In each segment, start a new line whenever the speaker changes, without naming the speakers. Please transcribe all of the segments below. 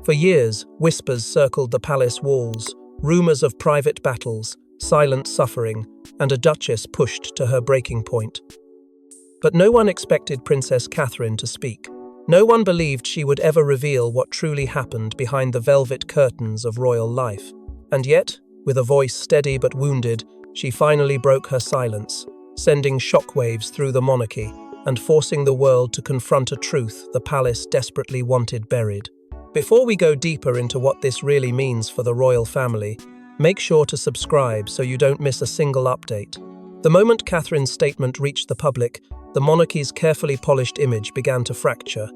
For years, whispers circled the palace walls, rumors of private battles, silent suffering, and a duchess pushed to her breaking point. But no one expected Princess Catherine to speak. No one believed she would ever reveal what truly happened behind the velvet curtains of royal life. And yet, with a voice steady but wounded, she finally broke her silence, sending shockwaves through the monarchy and forcing the world to confront a truth the palace desperately wanted buried. Before we go deeper into what this really means for the royal family, make sure to subscribe so you don't miss a single update. The moment Catherine's statement reached the public, the monarchy's carefully polished image began to fracture.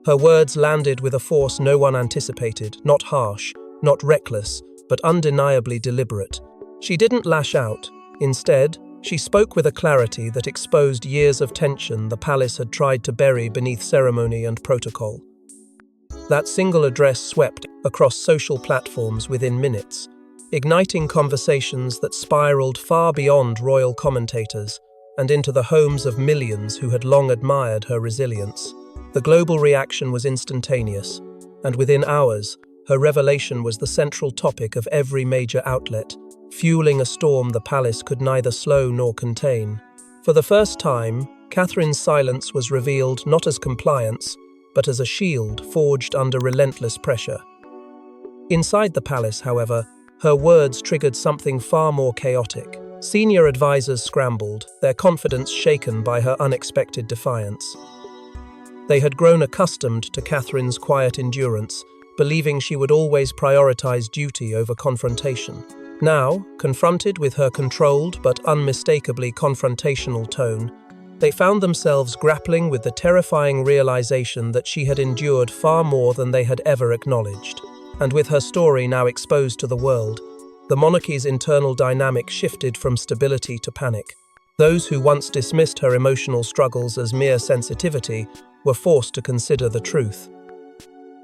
Her words landed with a force no one anticipated, not harsh, not reckless, but undeniably deliberate. She didn't lash out. Instead, she spoke with a clarity that exposed years of tension the palace had tried to bury beneath ceremony and protocol. That single address swept across social platforms within minutes, igniting conversations that spiraled far beyond royal commentators and into the homes of millions who had long admired her resilience. The global reaction was instantaneous, and within hours, her revelation was the central topic of every major outlet, fueling a storm the palace could neither slow nor contain. For the first time, Catherine's silence was revealed not as compliance, but as a shield forged under relentless pressure. Inside the palace, however, her words triggered something far more chaotic. Senior advisors scrambled, their confidence shaken by her unexpected defiance. They had grown accustomed to Catherine's quiet endurance, believing she would always prioritize duty over confrontation. Now, confronted with her controlled but unmistakably confrontational tone, they found themselves grappling with the terrifying realization that she had endured far more than they had ever acknowledged. And with her story now exposed to the world, the monarchy's internal dynamic shifted from stability to panic. Those who once dismissed her emotional struggles as mere sensitivity were forced to consider the truth.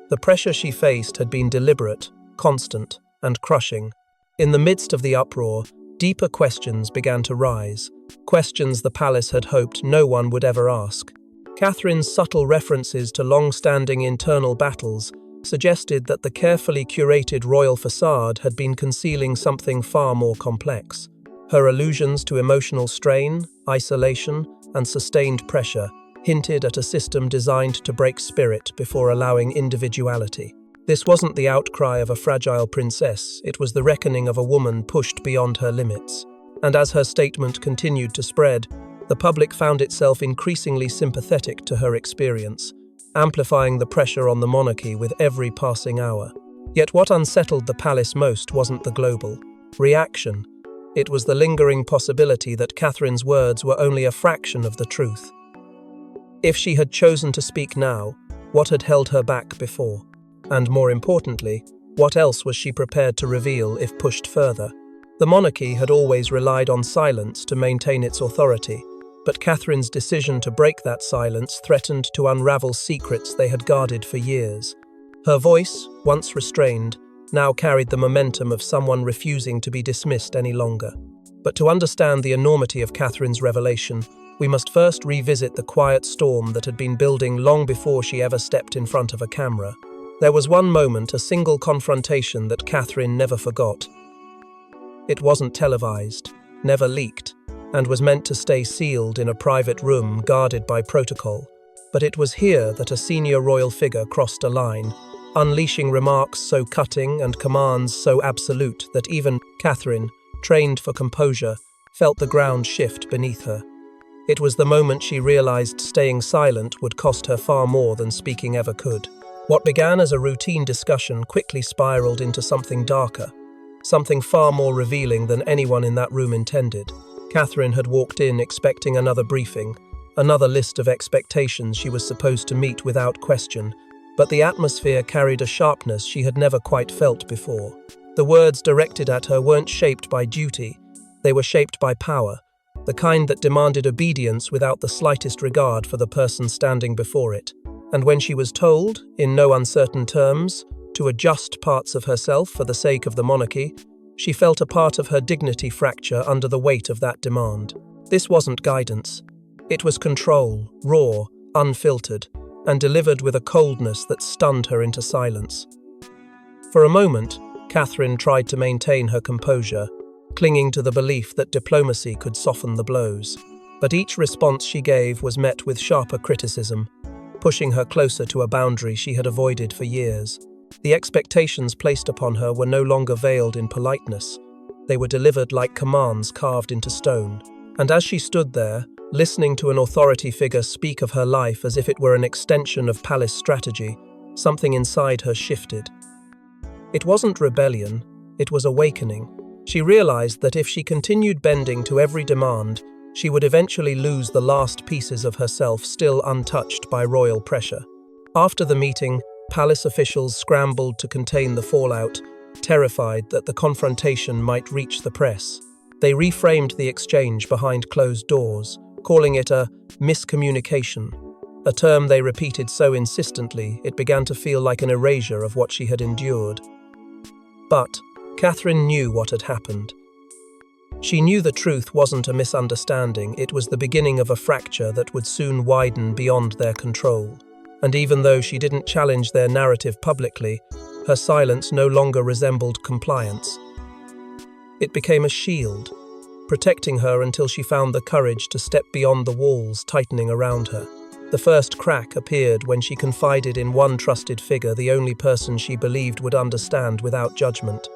The pressure she faced had been deliberate, constant, and crushing. In the midst of the uproar, deeper questions began to rise, questions the palace had hoped no one would ever ask. Catherine's subtle references to long-standing internal battles suggested that the carefully curated royal facade had been concealing something far more complex. Her allusions to emotional strain, isolation, and sustained pressure hinted at a system designed to break spirit before allowing individuality. This wasn't the outcry of a fragile princess, it was the reckoning of a woman pushed beyond her limits. And as her statement continued to spread, the public found itself increasingly sympathetic to her experience, amplifying the pressure on the monarchy with every passing hour. Yet what unsettled the palace most wasn't the global reaction. It was the lingering possibility that Catherine's words were only a fraction of the truth. If she had chosen to speak now, what had held her back before? And more importantly, what else was she prepared to reveal if pushed further? The monarchy had always relied on silence to maintain its authority, but Catherine's decision to break that silence threatened to unravel secrets they had guarded for years. Her voice, once restrained, now carried the momentum of someone refusing to be dismissed any longer. But to understand the enormity of Catherine's revelation, we must first revisit the quiet storm that had been building long before she ever stepped in front of a camera. There was one moment, a single confrontation that Catherine never forgot. It wasn't televised, never leaked, and was meant to stay sealed in a private room guarded by protocol. But it was here that a senior royal figure crossed a line, unleashing remarks so cutting and commands so absolute that even Catherine, trained for composure, felt the ground shift beneath her. It was the moment she realized staying silent would cost her far more than speaking ever could. What began as a routine discussion quickly spiraled into something darker, something far more revealing than anyone in that room intended. Catherine had walked in expecting another briefing, another list of expectations she was supposed to meet without question, but the atmosphere carried a sharpness she had never quite felt before. The words directed at her weren't shaped by duty, they were shaped by power, the kind that demanded obedience without the slightest regard for the person standing before it. And when she was told, in no uncertain terms, to adjust parts of herself for the sake of the monarchy, she felt a part of her dignity fracture under the weight of that demand. This wasn't guidance. It was control, raw, unfiltered, and delivered with a coldness that stunned her into silence. For a moment, Catherine tried to maintain her composure, clinging to the belief that diplomacy could soften the blows. But each response she gave was met with sharper criticism, pushing her closer to a boundary she had avoided for years. The expectations placed upon her were no longer veiled in politeness. They were delivered like commands carved into stone. And as she stood there, listening to an authority figure speak of her life as if it were an extension of palace strategy, something inside her shifted. It wasn't rebellion, it was awakening. She realized that if she continued bending to every demand, she would eventually lose the last pieces of herself still untouched by royal pressure. After the meeting, palace officials scrambled to contain the fallout, terrified that the confrontation might reach the press. They reframed the exchange behind closed doors, calling it a miscommunication, a term they repeated so insistently it began to feel like an erasure of what she had endured. But Catherine knew what had happened. She knew the truth wasn't a misunderstanding, it was the beginning of a fracture that would soon widen beyond their control. And even though she didn't challenge their narrative publicly, her silence no longer resembled compliance. It became a shield, protecting her until she found the courage to step beyond the walls tightening around her. The first crack appeared when she confided in one trusted figure, the only person she believed would understand without judgment.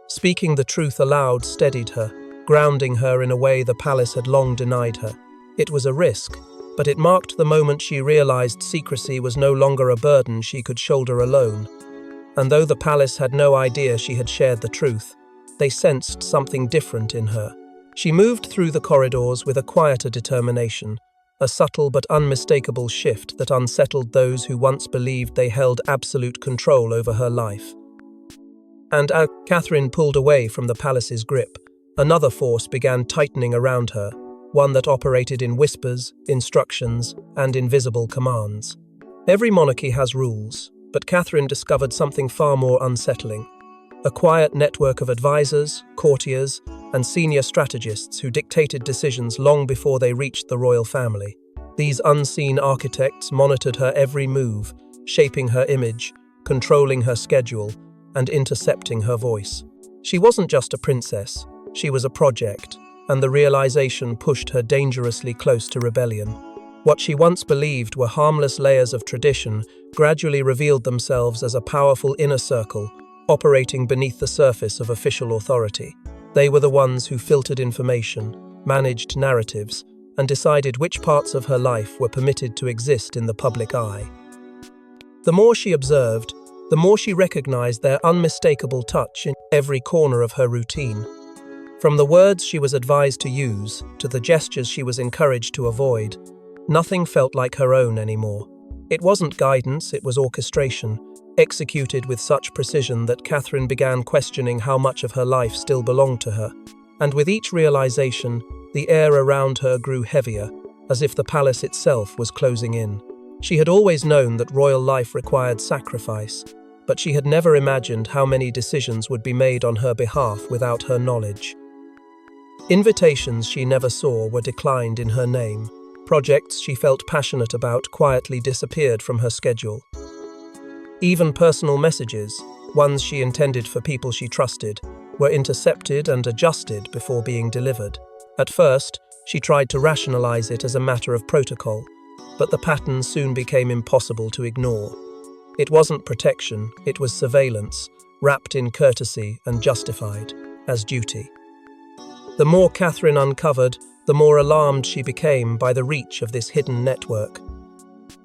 Speaking the truth aloud steadied her, grounding her in a way the palace had long denied her. It was a risk, but it marked the moment she realized secrecy was no longer a burden she could shoulder alone. And though the palace had no idea she had shared the truth, they sensed something different in her. She moved through the corridors with a quieter determination, a subtle but unmistakable shift that unsettled those who once believed they held absolute control over her life. And as Catherine pulled away from the palace's grip, another force began tightening around her, one that operated in whispers, instructions, and invisible commands. Every monarchy has rules, but Catherine discovered something far more unsettling. A quiet network of advisors, courtiers, and senior strategists who dictated decisions long before they reached the royal family. These unseen architects monitored her every move, shaping her image, controlling her schedule, and intercepting her voice. She wasn't just a princess, she was a project, and the realization pushed her dangerously close to rebellion. What she once believed were harmless layers of tradition gradually revealed themselves as a powerful inner circle, operating beneath the surface of official authority. They were the ones who filtered information, managed narratives, and decided which parts of her life were permitted to exist in the public eye. The more she observed, the more she recognized their unmistakable touch in every corner of her routine. From the words she was advised to use, to the gestures she was encouraged to avoid, nothing felt like her own anymore. It wasn't guidance, it was orchestration, executed with such precision that Catherine began questioning how much of her life still belonged to her. And with each realization, the air around her grew heavier, as if the palace itself was closing in. She had always known that royal life required sacrifice, but she had never imagined how many decisions would be made on her behalf without her knowledge. Invitations she never saw were declined in her name. Projects she felt passionate about quietly disappeared from her schedule. Even personal messages, ones she intended for people she trusted, were intercepted and adjusted before being delivered. At first, she tried to rationalize it as a matter of protocol, but the pattern soon became impossible to ignore. It wasn't protection, it was surveillance, wrapped in courtesy and justified as duty. The more Catherine uncovered, the more alarmed she became by the reach of this hidden network.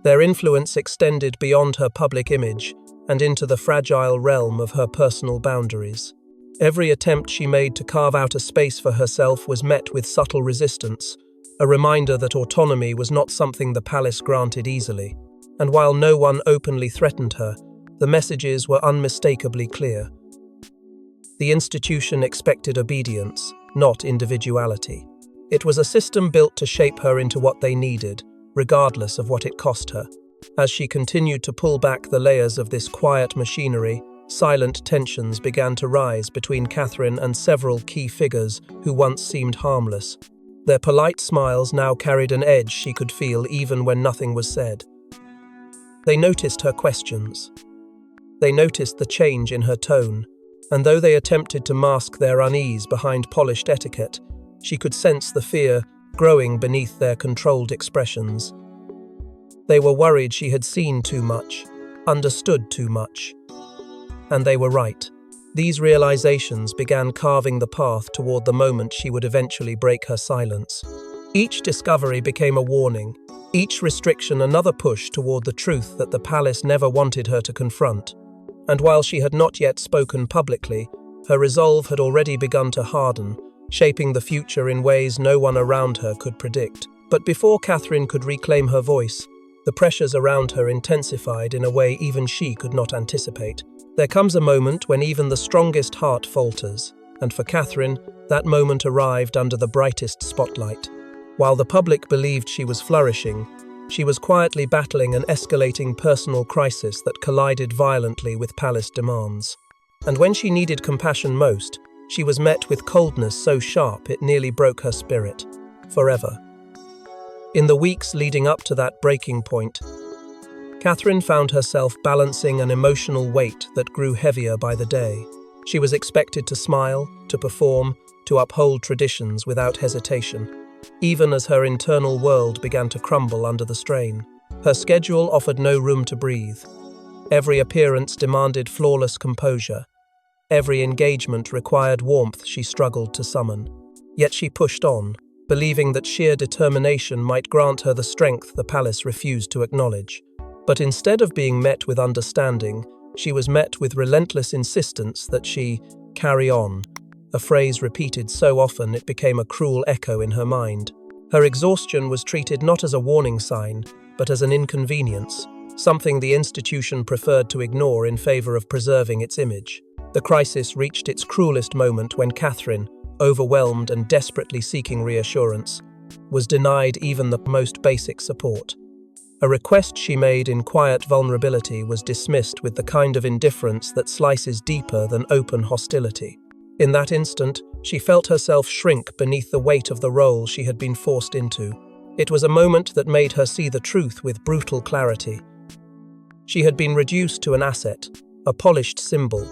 Their influence extended beyond her public image and into the fragile realm of her personal boundaries. Every attempt she made to carve out a space for herself was met with subtle resistance, a reminder that autonomy was not something the palace granted easily. And while no one openly threatened her, the messages were unmistakably clear. The institution expected obedience, not individuality. It was a system built to shape her into what they needed, regardless of what it cost her. As she continued to pull back the layers of this quiet machinery, silent tensions began to rise between Catherine and several key figures who once seemed harmless. Their polite smiles now carried an edge she could feel even when nothing was said. They noticed her questions. They noticed the change in her tone, and though they attempted to mask their unease behind polished etiquette, she could sense the fear growing beneath their controlled expressions. They were worried she had seen too much, understood too much. And they were right. These realizations began carving the path toward the moment she would eventually break her silence. Each discovery became a warning, each restriction another push toward the truth that the palace never wanted her to confront. And while she had not yet spoken publicly, her resolve had already begun to harden, shaping the future in ways no one around her could predict. But before Catherine could reclaim her voice, the pressures around her intensified in a way even she could not anticipate. There comes a moment when even the strongest heart falters, and for Catherine, that moment arrived under the brightest spotlight. While the public believed she was flourishing, she was quietly battling an escalating personal crisis that collided violently with palace demands. And when she needed compassion most, she was met with coldness so sharp it nearly broke her spirit. Forever. In the weeks leading up to that breaking point, Catherine found herself balancing an emotional weight that grew heavier by the day. She was expected to smile, to perform, to uphold traditions without hesitation, even as her internal world began to crumble under the strain. Her schedule offered no room to breathe. Every appearance demanded flawless composure. Every engagement required warmth she struggled to summon. Yet she pushed on, believing that sheer determination might grant her the strength the palace refused to acknowledge. But instead of being met with understanding, she was met with relentless insistence that she carry on, a phrase repeated so often it became a cruel echo in her mind. Her exhaustion was treated not as a warning sign, but as an inconvenience, something the institution preferred to ignore in favor of preserving its image. The crisis reached its cruelest moment when Catherine, overwhelmed and desperately seeking reassurance, was denied even the most basic support. A request she made in quiet vulnerability was dismissed with the kind of indifference that slices deeper than open hostility. In that instant, she felt herself shrink beneath the weight of the role she had been forced into. It was a moment that made her see the truth with brutal clarity. She had been reduced to an asset, a polished symbol,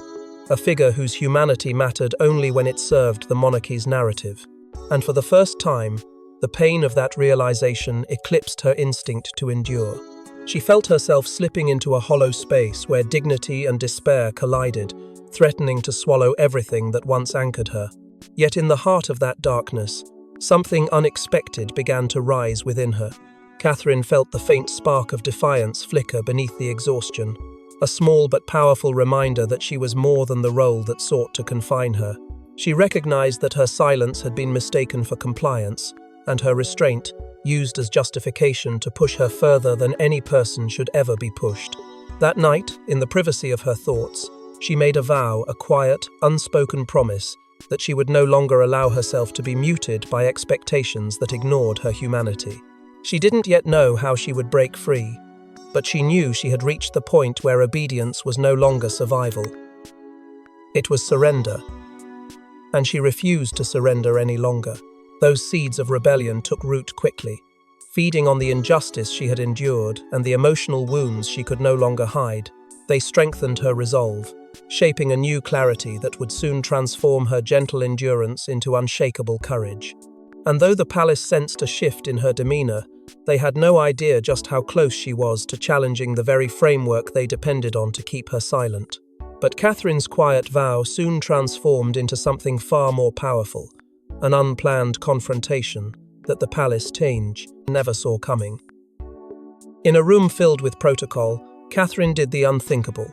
a figure whose humanity mattered only when it served the monarchy's narrative. And for the first time, the pain of that realization eclipsed her instinct to endure. She felt herself slipping into a hollow space where dignity and despair collided, threatening to swallow everything that once anchored her. Yet in the heart of that darkness, something unexpected began to rise within her. Catherine felt the faint spark of defiance flicker beneath the exhaustion, a small but powerful reminder that she was more than the role that sought to confine her. She recognized that her silence had been mistaken for compliance, and her restraint used as justification to push her further than any person should ever be pushed. That night, in the privacy of her thoughts, she made a vow, a quiet, unspoken promise, that she would no longer allow herself to be muted by expectations that ignored her humanity. She didn't yet know how she would break free, but she knew she had reached the point where obedience was no longer survival. It was surrender, and she refused to surrender any longer. Those seeds of rebellion took root quickly, feeding on the injustice she had endured and the emotional wounds she could no longer hide. They strengthened her resolve, shaping a new clarity that would soon transform her gentle endurance into unshakable courage. And though the palace sensed a shift in her demeanor, they had no idea just how close she was to challenging the very framework they depended on to keep her silent. But Catherine's quiet vow soon transformed into something far more powerful, an unplanned confrontation that the palace change never saw coming. In a room filled with protocol, Catherine did the unthinkable.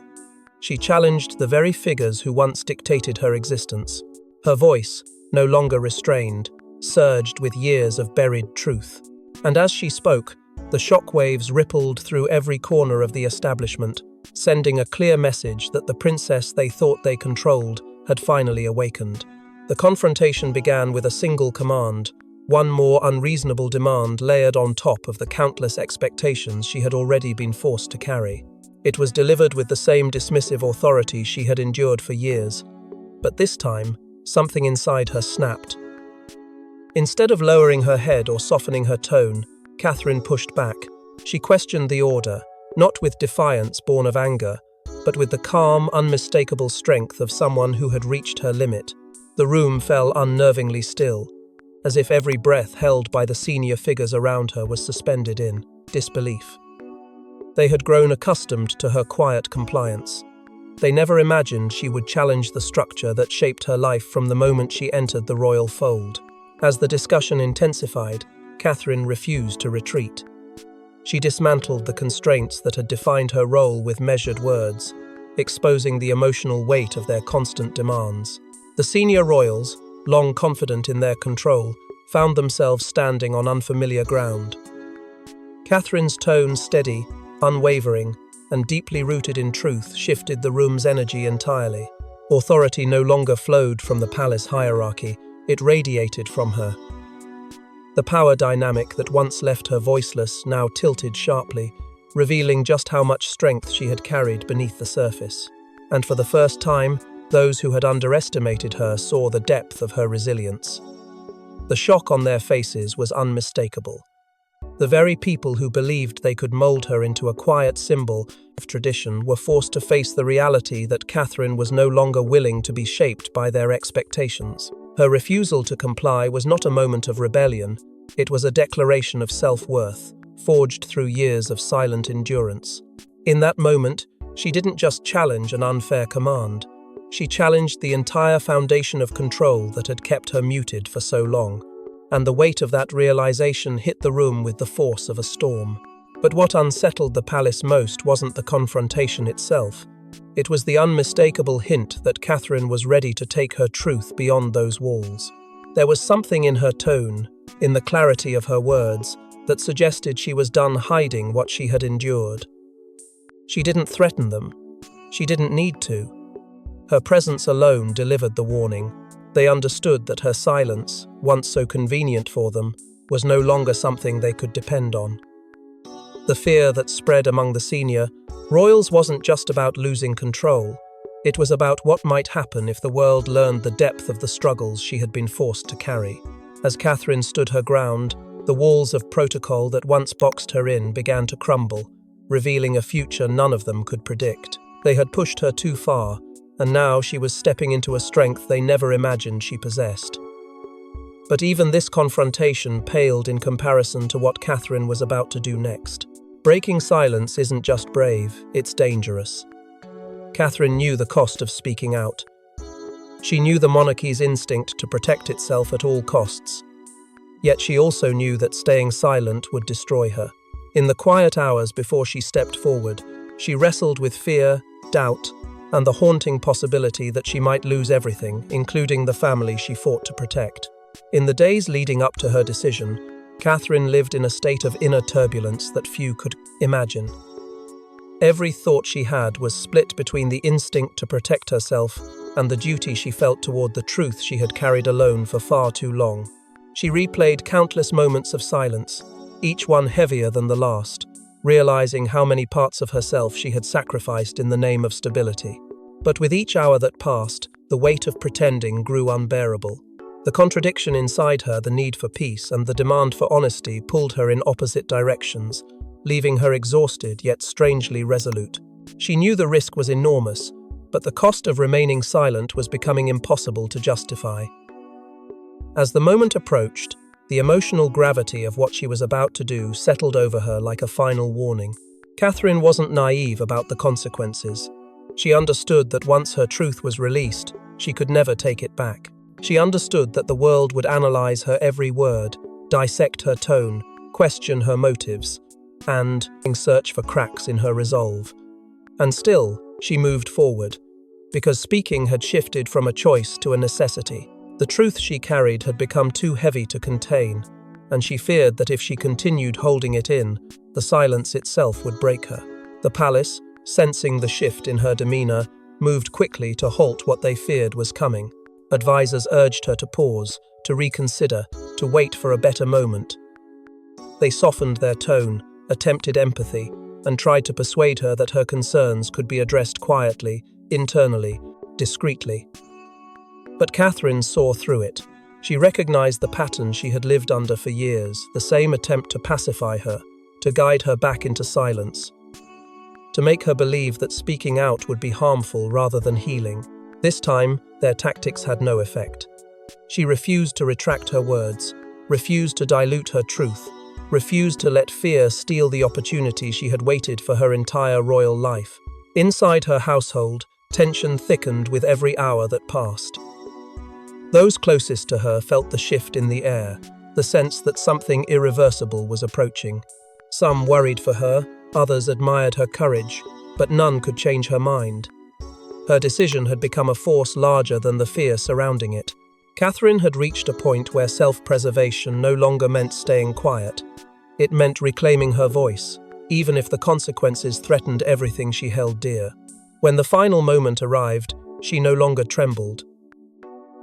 She challenged the very figures who once dictated her existence. Her voice, no longer restrained, surged with years of buried truth. And as she spoke, the shockwaves rippled through every corner of the establishment, sending a clear message that the princess they thought they controlled had finally awakened. The confrontation began with a single command, one more unreasonable demand layered on top of the countless expectations she had already been forced to carry. It was delivered with the same dismissive authority she had endured for years, but this time, something inside her snapped. Instead of lowering her head or softening her tone, Catherine pushed back. She questioned the order, not with defiance born of anger, but with the calm, unmistakable strength of someone who had reached her limit. The room fell unnervingly still, as if every breath held by the senior figures around her was suspended in disbelief. They had grown accustomed to her quiet compliance. They never imagined she would challenge the structure that shaped her life from the moment she entered the royal fold. As the discussion intensified, Catherine refused to retreat. She dismantled the constraints that had defined her role with measured words, exposing the emotional weight of their constant demands. The senior royals, long confident in their control, found themselves standing on unfamiliar ground. Catherine's tone, steady, unwavering, and deeply rooted in truth, shifted the room's energy entirely. Authority no longer flowed from the palace hierarchy, it radiated from her. The power dynamic that once left her voiceless now tilted sharply, revealing just how much strength she had carried beneath the surface. And for the first time, those who had underestimated her saw the depth of her resilience. The shock on their faces was unmistakable. The very people who believed they could mold her into a quiet symbol of tradition were forced to face the reality that Catherine was no longer willing to be shaped by their expectations. Her refusal to comply was not a moment of rebellion, it was a declaration of self-worth, forged through years of silent endurance. In that moment, she didn't just challenge an unfair command, she challenged the entire foundation of control that had kept her muted for so long. And the weight of that realization hit the room with the force of a storm. But what unsettled the palace most wasn't the confrontation itself. It was the unmistakable hint that Catherine was ready to take her truth beyond those walls. There was something in her tone, in the clarity of her words, that suggested she was done hiding what she had endured. She didn't threaten them. She didn't need to. Her presence alone delivered the warning. They understood that her silence, once so convenient for them, was no longer something they could depend on. The fear that spread among the senior royals wasn't just about losing control. It was about what might happen if the world learned the depth of the struggles she had been forced to carry. As Catherine stood her ground, the walls of protocol that once boxed her in began to crumble, revealing a future none of them could predict. They had pushed her too far, and now she was stepping into a strength they never imagined she possessed. But even this confrontation paled in comparison to what Catherine was about to do next. Breaking silence isn't just brave, it's dangerous. Catherine knew the cost of speaking out. She knew the monarchy's instinct to protect itself at all costs. Yet she also knew that staying silent would destroy her. In the quiet hours before she stepped forward, she wrestled with fear, doubt, and the haunting possibility that she might lose everything, including the family she fought to protect. In the days leading up to her decision, Catherine lived in a state of inner turbulence that few could imagine. Every thought she had was split between the instinct to protect herself and the duty she felt toward the truth she had carried alone for far too long. She replayed countless moments of silence, each one heavier than the last, realizing how many parts of herself she had sacrificed in the name of stability. But with each hour that passed, the weight of pretending grew unbearable. The contradiction inside her, the need for peace and the demand for honesty, pulled her in opposite directions, leaving her exhausted yet strangely resolute. She knew the risk was enormous, but the cost of remaining silent was becoming impossible to justify. As the moment approached, the emotional gravity of what she was about to do settled over her like a final warning. Catherine wasn't naive about the consequences. She understood that once her truth was released, she could never take it back. She understood that the world would analyze her every word, dissect her tone, question her motives, and search for cracks in her resolve. And still, she moved forward, because speaking had shifted from a choice to a necessity. The truth she carried had become too heavy to contain, and she feared that if she continued holding it in, the silence itself would break her. The palace, sensing the shift in her demeanor, moved quickly to halt what they feared was coming. Advisors urged her to pause, to reconsider, to wait for a better moment. They softened their tone, attempted empathy, and tried to persuade her that her concerns could be addressed quietly, internally, discreetly. But Catherine saw through it. She recognized the pattern she had lived under for years, the same attempt to pacify her, to guide her back into silence. to make her believe that speaking out would be harmful rather than healing. This time, their tactics had no effect. She refused to retract her words, refused to dilute her truth, refused to let fear steal the opportunity she had waited for her entire royal life. Inside her household, tension thickened with every hour that passed. Those closest to her felt the shift in the air, the sense that something irreversible was approaching. Some worried for her, others admired her courage, but none could change her mind. Her decision had become a force larger than the fear surrounding it. Catherine had reached a point where self-preservation no longer meant staying quiet. It meant reclaiming her voice, even if the consequences threatened everything she held dear. When the final moment arrived, she no longer trembled.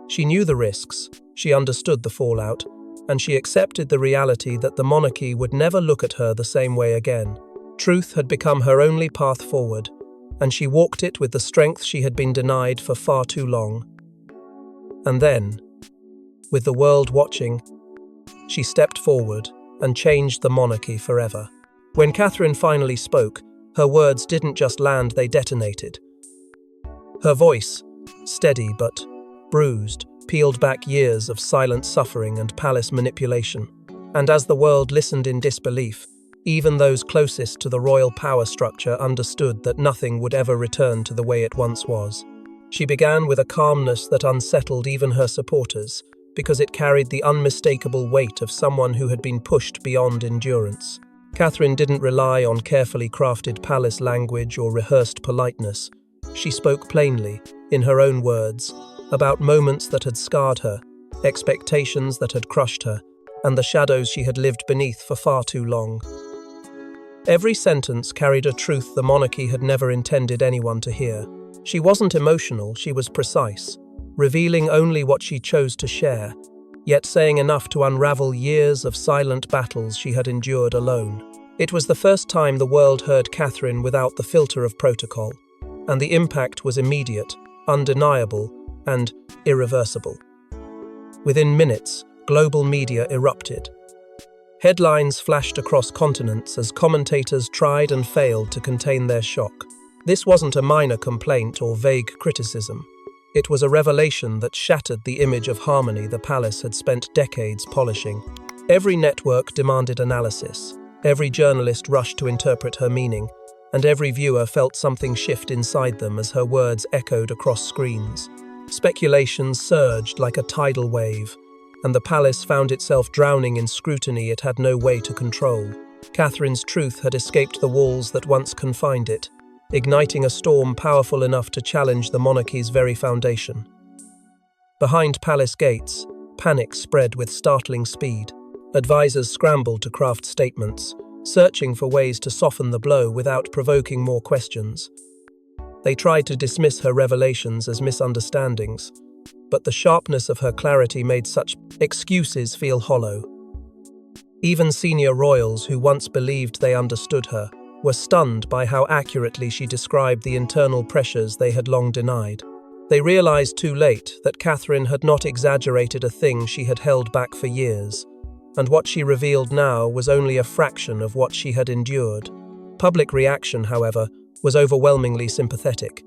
She knew the risks, she understood the fallout, and she accepted the reality that the monarchy would never look at her the same way again. Truth had become her only path forward, and she walked it with the strength she had been denied for far too long. And then, with the world watching, she stepped forward and changed the monarchy forever. When Catherine finally spoke, her words didn't just land, they detonated. Her voice, steady but bruised, peeled back years of silent suffering and palace manipulation. And as the world listened in disbelief, even those closest to the royal power structure understood that nothing would ever return to the way it once was. She began with a calmness that unsettled even her supporters, because it carried the unmistakable weight of someone who had been pushed beyond endurance. Catherine didn't rely on carefully crafted palace language or rehearsed politeness. She spoke plainly, in her own words, about moments that had scarred her, expectations that had crushed her, and the shadows she had lived beneath for far too long. Every sentence carried a truth the monarchy had never intended anyone to hear. She wasn't emotional, she was precise, revealing only what she chose to share, yet saying enough to unravel years of silent battles she had endured alone. It was the first time the world heard Catherine without the filter of protocol, and the impact was immediate, undeniable, and irreversible. Within minutes, global media erupted. Headlines flashed across continents as commentators tried and failed to contain their shock. This wasn't a minor complaint or vague criticism. It was a revelation that shattered the image of harmony the palace had spent decades polishing. Every network demanded analysis, every journalist rushed to interpret her meaning, and every viewer felt something shift inside them as her words echoed across screens. Speculation surged like a tidal wave, and the palace found itself drowning in scrutiny it had no way to control. Catherine's truth had escaped the walls that once confined it, igniting a storm powerful enough to challenge the monarchy's very foundation. Behind palace gates, panic spread with startling speed. Advisors scrambled to craft statements, searching for ways to soften the blow without provoking more questions. They tried to dismiss her revelations as misunderstandings, but the sharpness of her clarity made such excuses feel hollow. Even senior royals who once believed they understood her were stunned by how accurately she described the internal pressures they had long denied. They realized too late that Catherine had not exaggerated a thing she had held back for years, and what she revealed now was only a fraction of what she had endured. Public reaction, however, was overwhelmingly sympathetic.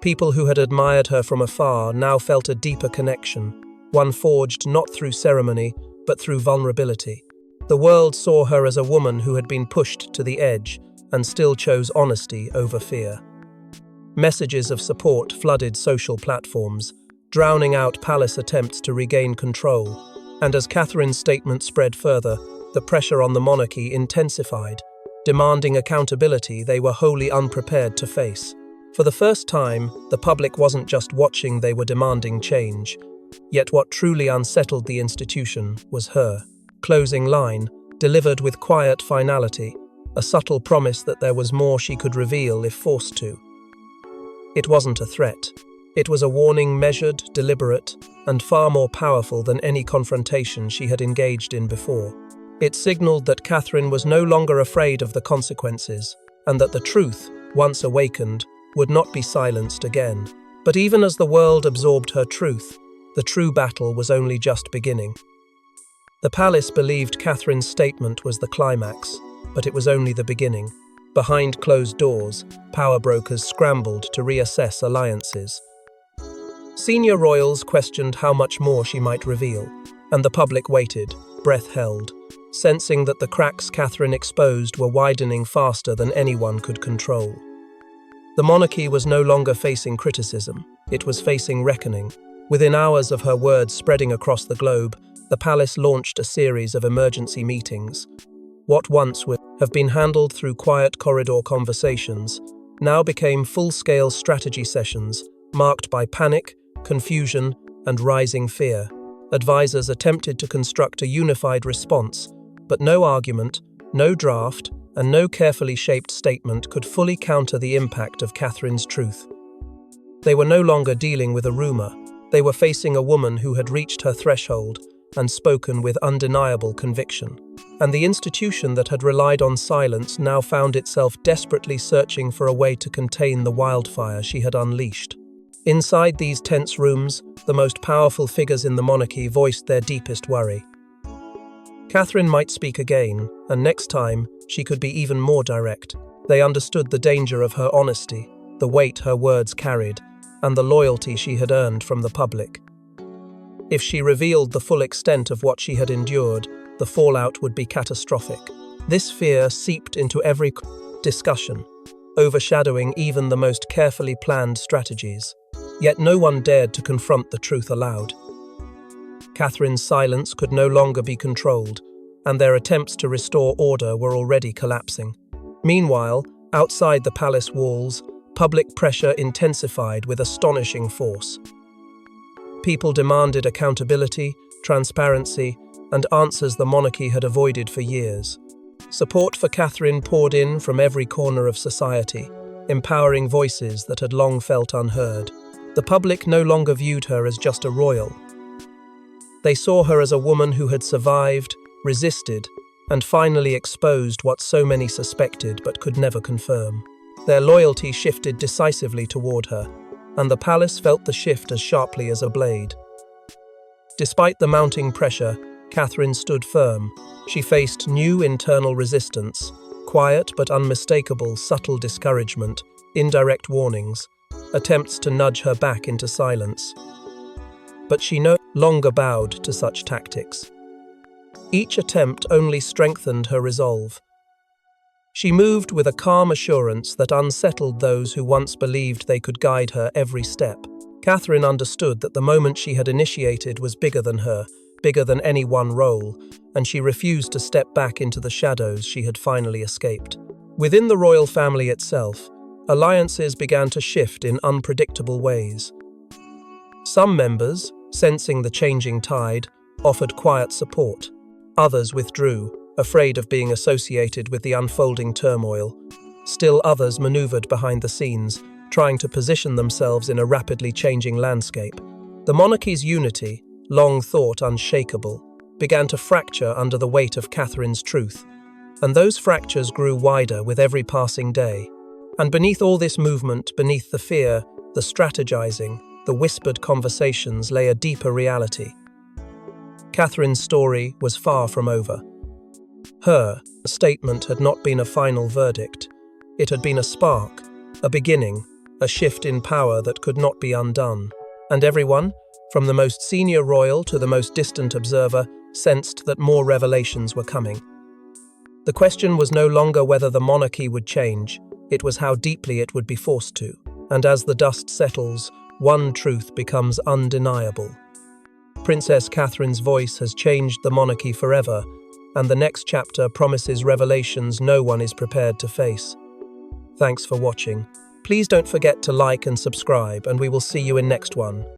People who had admired her from afar now felt a deeper connection, one forged not through ceremony, but through vulnerability. The world saw her as a woman who had been pushed to the edge and still chose honesty over fear. Messages of support flooded social platforms, drowning out palace attempts to regain control. And as Catherine's statement spread further, the pressure on the monarchy intensified, demanding accountability they were wholly unprepared to face. For the first time, the public wasn't just watching, they were demanding change. Yet what truly unsettled the institution was her closing line, delivered with quiet finality, a subtle promise that there was more she could reveal if forced to. It wasn't a threat. It was a warning, measured, deliberate, and far more powerful than any confrontation she had engaged in before. It signaled that Catherine was no longer afraid of the consequences, and that the truth, once awakened, would not be silenced again. But even as the world absorbed her truth, the true battle was only just beginning. The palace believed Catherine's statement was the climax, but it was only the beginning. Behind closed doors, power brokers scrambled to reassess alliances. Senior royals questioned how much more she might reveal, and the public waited, breath held, sensing that the cracks Catherine exposed were widening faster than anyone could control. The monarchy was no longer facing criticism, it was facing reckoning. Within hours of her words spreading across the globe, the palace launched a series of emergency meetings. What once would have been handled through quiet corridor conversations now became full-scale strategy sessions marked by panic, confusion, and rising fear. Advisors attempted to construct a unified response, but no argument, no draft, and no carefully shaped statement could fully counter the impact of Catherine's truth. They were no longer dealing with a rumor. They were facing a woman who had reached her threshold and spoken with undeniable conviction. And the institution that had relied on silence now found itself desperately searching for a way to contain the wildfire she had unleashed. Inside these tense rooms, the most powerful figures in the monarchy voiced their deepest worry. Catherine might speak again, and next time, she could be even more direct. They understood the danger of her honesty, the weight her words carried, and the loyalty she had earned from the public. If she revealed the full extent of what she had endured, the fallout would be catastrophic. This fear seeped into every discussion, overshadowing even the most carefully planned strategies. Yet no one dared to confront the truth aloud. Catherine's silence could no longer be controlled, and their attempts to restore order were already collapsing. Meanwhile, outside the palace walls, public pressure intensified with astonishing force. People demanded accountability, transparency, and answers the monarchy had avoided for years. Support for Catherine poured in from every corner of society, empowering voices that had long felt unheard. The public no longer viewed her as just a royal. They saw her as a woman who had survived, resisted, and finally exposed what so many suspected but could never confirm. Their loyalty shifted decisively toward her, and the palace felt the shift as sharply as a blade. Despite the mounting pressure, Catherine stood firm. She faced new internal resistance, quiet but unmistakable subtle discouragement, indirect warnings, attempts to nudge her back into silence. But she no longer bowed to such tactics. Each attempt only strengthened her resolve. She moved with a calm assurance that unsettled those who once believed they could guide her every step. Catherine understood that the moment she had initiated was bigger than her, bigger than any one role, and she refused to step back into the shadows she had finally escaped. Within the royal family itself, alliances began to shift in unpredictable ways. Some members, sensing the changing tide, offered quiet support. Others withdrew, afraid of being associated with the unfolding turmoil. Still others maneuvered behind the scenes, trying to position themselves in a rapidly changing landscape. The monarchy's unity, long thought unshakable, began to fracture under the weight of Catherine's truth, and those fractures grew wider with every passing day. And beneath all this movement, beneath the fear, the strategizing, the whispered conversations lay a deeper reality. Catherine's story was far from over. Her statement had not been a final verdict. It had been a spark, a beginning, a shift in power that could not be undone. And everyone, from the most senior royal to the most distant observer, sensed that more revelations were coming. The question was no longer whether the monarchy would change, it was how deeply it would be forced to. And as the dust settles, one truth becomes undeniable. Princess Catherine's voice has changed the monarchy forever, and the next chapter promises revelations no one is prepared to face. Thanks for watching. Please don't forget to like and subscribe, and we will see you in next one.